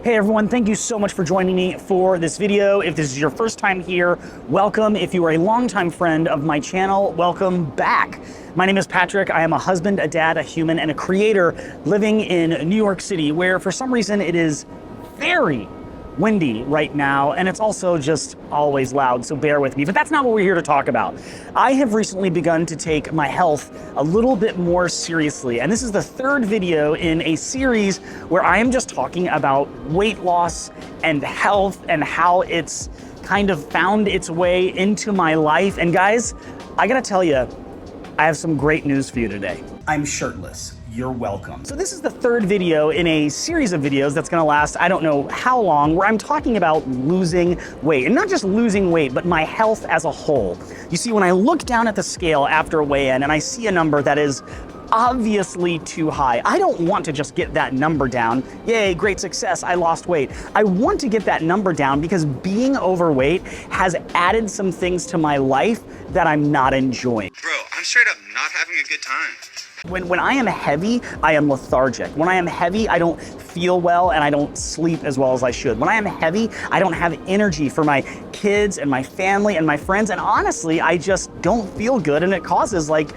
Hey everyone, thank you so much for joining me for this video. If this is your first time here, welcome. If you are a longtime friend of my channel, welcome back. My name is Patrick. I am a husband, a dad, a human, and a creator living in New York City, where for some reason it is very windy right now, and it's also just always loud, so bear with me. But that's not what we're here to talk about. I have recently begun to take my health a little bit more seriously, and this is the third video in a series where I am just talking about weight loss and health and how it's kind of found its way into my life. And guys, I gotta tell you, I have some great news for you today. I'm shirtless. You're welcome. So this is the third video in a series of videos that's gonna last, I don't know how long, where I'm talking about losing weight. And not just losing weight, but my health as a whole. You see, when I look down at the scale after a weigh-in and I see a number that is obviously too high, I don't want to just get that number down. Yay, great success, I lost weight. I want to get that number down because being overweight has added some things to my life that I'm not enjoying. Bro, I'm straight up not having a good time. When I am heavy, I am lethargic. When I am heavy, I don't feel well and I don't sleep as well as I should. When I am heavy, I don't have energy for my kids and my family and my friends. And honestly, I just don't feel good, and it causes like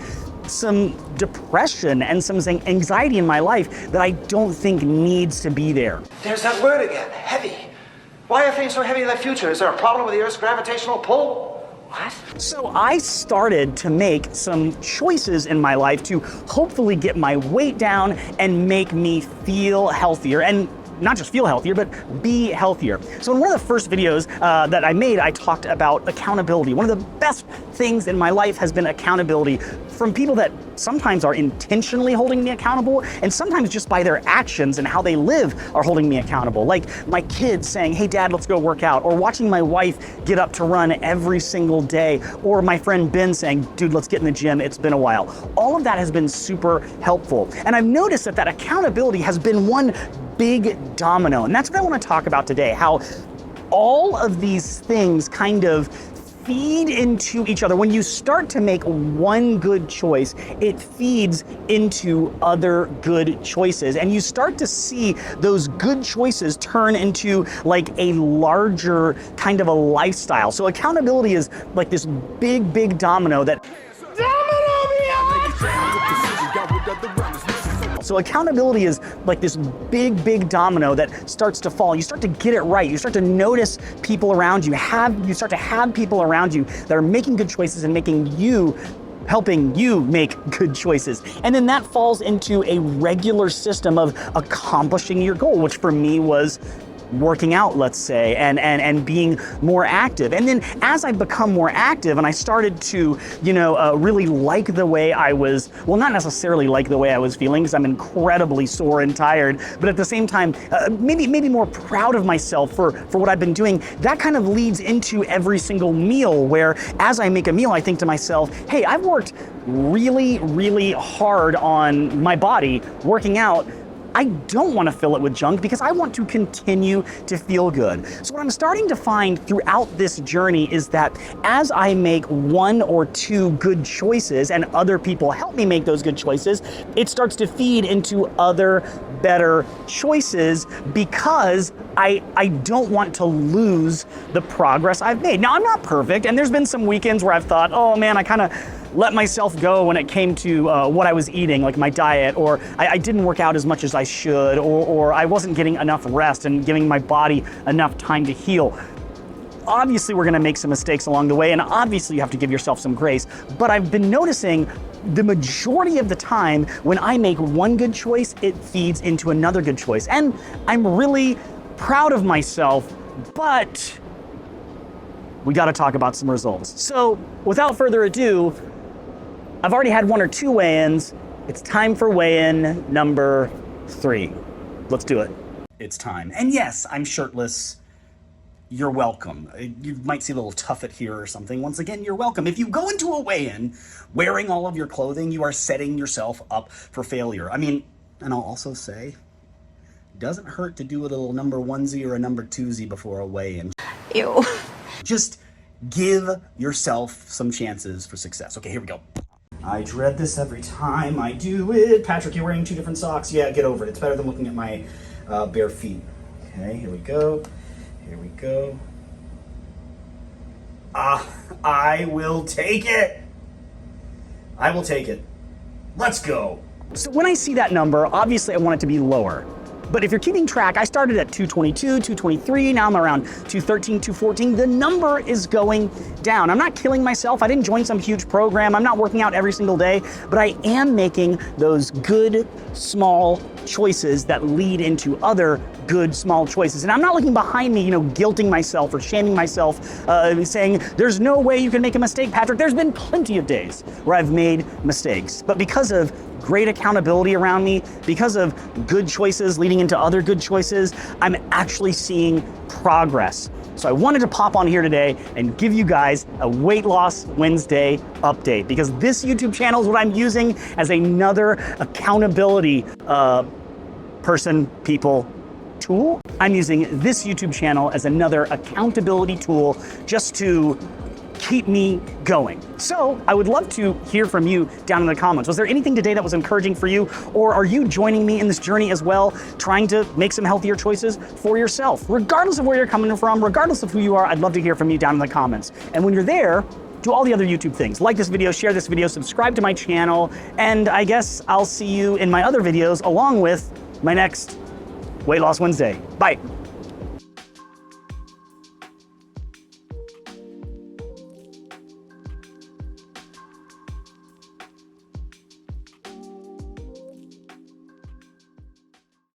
some depression and some anxiety in my life that I don't think needs to be there. There's that word again, heavy. Why are things so heavy in the future? Is there a problem with the Earth's gravitational pull? What? So I started to make some choices in my life to hopefully get my weight down and make me feel healthier, and not just feel healthier, but be healthier. So in one of the first videos that I made, I talked about accountability. One of the best things in my life has been accountability from people that sometimes are intentionally holding me accountable, and sometimes just by their actions and how they live are holding me accountable. Like my kids saying, hey dad, let's go work out, or watching my wife get up to run every single day, or my friend Ben saying, dude, let's get in the gym, it's been a while. All of that has been super helpful. And I've noticed that accountability has been one big domino, and that's what I want to talk about today, how all of these things kind of feed into each other. When you start to make one good choice, it feeds into other good choices, and you start to see those good choices turn into like a larger kind of a lifestyle. So accountability is like this big domino that So accountability is like this big domino that starts to fall. You start to get it right. You start to notice people around you. You start to have people around you that are making good choices and helping you make good choices. And then that falls into a regular system of accomplishing your goal, which for me was working out, let's say, and being more active. And then as I become more active and I started to, really like the way I was, well, not necessarily like the way I was feeling, because I'm incredibly sore and tired, but at the same time, maybe more proud of myself for what I've been doing. That kind of leads into every single meal, where as I make a meal, I think to myself, hey, I've worked really hard on my body, working out. I don't want to fill it with junk because I want to continue to feel good. So what I'm starting to find throughout this journey is that as I make one or two good choices and other people help me make those good choices, it starts to feed into other better choices, because I don't want to lose the progress I've made. Now, I'm not perfect, and there's been some weekends where I've thought, oh man, I kind of let myself go when it came to what I was eating, like my diet, or I didn't work out as much as I should, or I wasn't getting enough rest and giving my body enough time to heal. Obviously, we're gonna make some mistakes along the way, and obviously you have to give yourself some grace, but I've been noticing the majority of the time when I make one good choice, it feeds into another good choice. And I'm really proud of myself, but we gotta talk about some results. So without further ado, I've already had one or two weigh-ins. It's time for weigh-in number 3. Let's do it. It's time. And yes, I'm shirtless. You're welcome. You might see a little tuffet here or something. Once again, you're welcome. If you go into a weigh-in wearing all of your clothing, you are setting yourself up for failure. I mean, and I'll also say, it doesn't hurt to do a little number onesie or a number twosie before a weigh-in. Ew. Just give yourself some chances for success. Okay, here we go. I dread this every time I do it. Patrick, you're wearing 2 different socks. Yeah, get over it. It's better than looking at my bare feet. Okay, here we go. Here we go. I will take it. I will take it. Let's go. So when I see that number, obviously I want it to be lower. But if you're keeping track, I started at 222, 223, now I'm around 213, 214. The number is going down. I'm not killing myself. I didn't join some huge program. I'm not working out every single day, but I am making those good, small choices that lead into other good, small choices. And I'm not looking behind me, guilting myself or shaming myself, saying, there's no way you can make a mistake, Patrick. There's been plenty of days where I've made mistakes. But because of great accountability around me, because of good choices leading into other good choices, I'm actually seeing progress. So I wanted to pop on here today and give you guys a Weight Loss Wednesday update, because this YouTube channel is what I'm using as another accountability tool. I'm using this YouTube channel as another accountability tool just to keep me going. So I would love to hear from you down in the comments. Was there anything today that was encouraging for you? Or are you joining me in this journey as well, trying to make some healthier choices for yourself? Regardless of where you're coming from, regardless of who you are, I'd love to hear from you down in the comments. And when you're there, do all the other YouTube things. Like this video, share this video, subscribe to my channel, and I guess I'll see you in my other videos along with my next Weight Loss Wednesday. Bye.